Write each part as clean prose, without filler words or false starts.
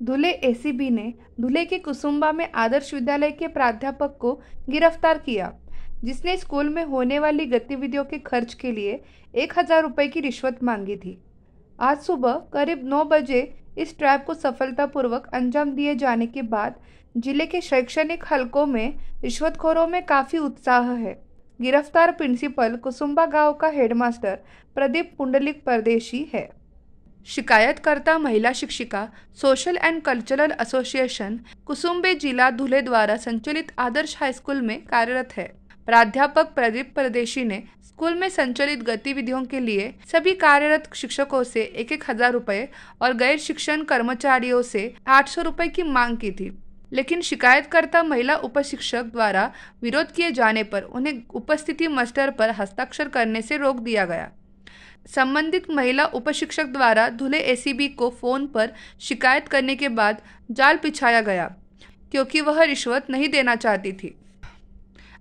धुले ACB ने धुले के कुसुम्बा में आदर्श विद्यालय के प्राध्यापक को गिरफ्तार किया, जिसने स्कूल में होने वाली गतिविधियों के खर्च के लिए 1000 रुपये की रिश्वत मांगी थी। आज सुबह करीब 9 बजे इस ट्रैप को सफलतापूर्वक अंजाम दिए जाने के बाद जिले के शैक्षणिक हलकों में रिश्वतखोरों में काफ़ी उत्साह है। गिरफ्तार प्रिंसिपल कुसुम्बा गांव का हेडमास्टर प्रदीप पुंडलिक परदेशी है। शिकायतकर्ता महिला शिक्षिका सोशल एंड कल्चरल एसोसिएशन कुसुम्बे जिला धुले द्वारा संचालित आदर्श हाईस्कूल में कार्यरत है। प्राध्यापक प्रदीप परदेशी ने स्कूल में संचालित गतिविधियों के लिए सभी कार्यरत शिक्षकों से 1000 रुपये और गैर शिक्षण कर्मचारियों से 800 रुपये की मांग की थी, लेकिन शिकायतकर्ता महिला उपशिक्षक द्वारा विरोध किए जाने पर उन्हें उपस्थिति मस्टर पर हस्ताक्षर करने से रोक दिया गया। संबंधित महिला उपशिक्षक द्वारा धुले एसीबी को फोन पर शिकायत करने के बाद जाल बिछाया गया, क्योंकि वह रिश्वत नहीं देना चाहती थी।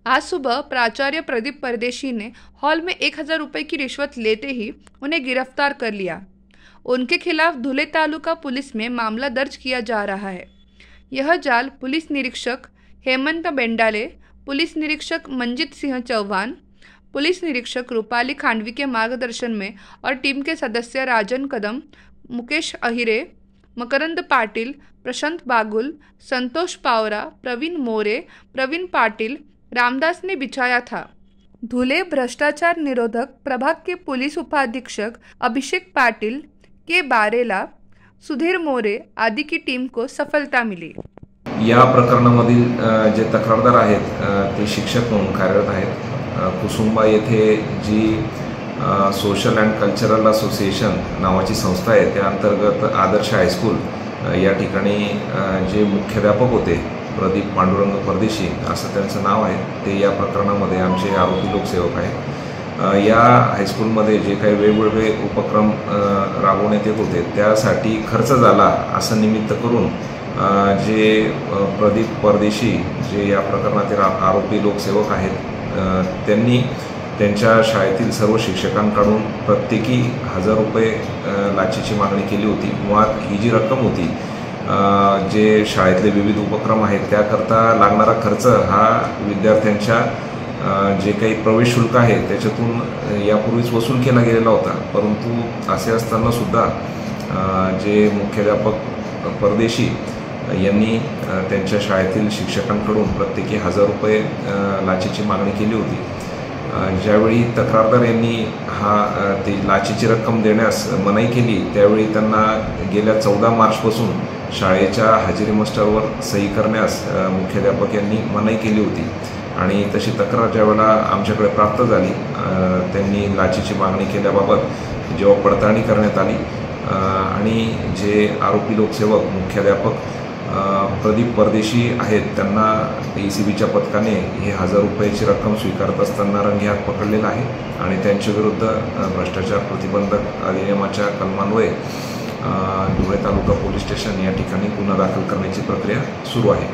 आज सुबह प्राचार्य प्रदीप परदेशी ने हॉल में 1000 रुपये की रिश्वत लेते ही उन्हें गिरफ्तार कर लिया। उनके खिलाफ धुले तालुका पुलिस में मामला दर्ज किया जा रहा है। यह जाल पुलिस निरीक्षक हेमंत बेंडाले, पुलिस निरीक्षक मंजित सिंह चौहान, पुलिस निरीक्षक रूपाली खांडवी के मार्गदर्शन में और टीम के सदस्य राजन कदम, मुकेश अहिरे, मकरंद पाटिल, प्रशांत बागुल, संतोष पावरा, प्रवीण मोरे, प्रवीण पाटिल, रामदास ने बिछाया था। धुले भ्रष्टाचार निरोधक प्रभाग के पुलिस उपाधीक्षक अभिषेक पाटिल के बारेला, सुधीर मोरे आदि की टीम को सफलता मिली। या प्रकरणामधील जे तक्रारदार आहेत ते शिक्षक म्हणून कार्यरत आहेत। कुसुम्बा येथे जी सोशल अँड कल्चरल असोसिएशन नावाची संस्था आहे त्या अंतर्गत आदर्श हायस्कूल या ठिकाणी जे मुख्याध्यापक होते प्रदीप पांडुरंग परदेशी असं त्यांचं नाव आहे, ते या प्रकरणामध्ये आमचे आरोपी लोकसेवक आहेत। या हायस्कूलमध्ये जे काही वेगवेगळे उपक्रम राबवण्यात येत होते त्यासाठी खर्च झाला असं निमित्त करून जे प्रदीप परदेशी जे या प्रकरणातील आरोपी लोकसेवक आहेत त्यांनी त्यांच्या शाळेतील सर्व शिक्षकांकडून प्रत्येकी 1000 रुपये लाचेची मागणी केली होती। मुळात ही जी रक्कम होती जे शाळेतले विविध उपक्रम आहेत त्याकरता लागणारा खर्च हा विद्यार्थ्यांच्या जे काही प्रवेश शुल्क आहे त्याच्यातून यापूर्वीच वसूल केला गेलेला होता। परंतु असे असताना सुद्धा जे मुख्याध्यापक परदेशी यांनी त्यांच्या शाळेतील शिक्षकांकडून प्रत्येकी 1000 रुपये लाचेची मागणी केली होती। ज्यावेळी तक्रारदार यांनी ती लाचेची रक्कम देण्यास मनाई केली त्यावेळी त्यांना गेल्या 14 मार्चपासून शाळेच्या हजेरी मास्टरवर सही करण्यास मुख्याध्यापक यांनी मनाई केली होती आणि तशी तक्रार ज्यावेळेला आमच्याकडे प्राप्त झाली त्यांनी लाचेची मागणी केल्याबाबत जेव्हा पडताळणी करण्यात आली आणि जे आरोपी लोकसेवक मुख्याध्यापक प्रदीप परदेशी आहेत त्यांना एसीबीच्या पथकाने हे 1000 रुपयाची रक्कम स्वीकारत असताना रंगे हात पकडलेला आहे आणि त्यांच्या विरुद्ध भ्रष्टाचार प्रतिबंधक अधिनियमाच्या कलमान्वये धुळे तालुका पोलीस स्टेशन या ठिकाणी गुन्हा दाखल करण्याची प्रक्रिया सुरू आहे।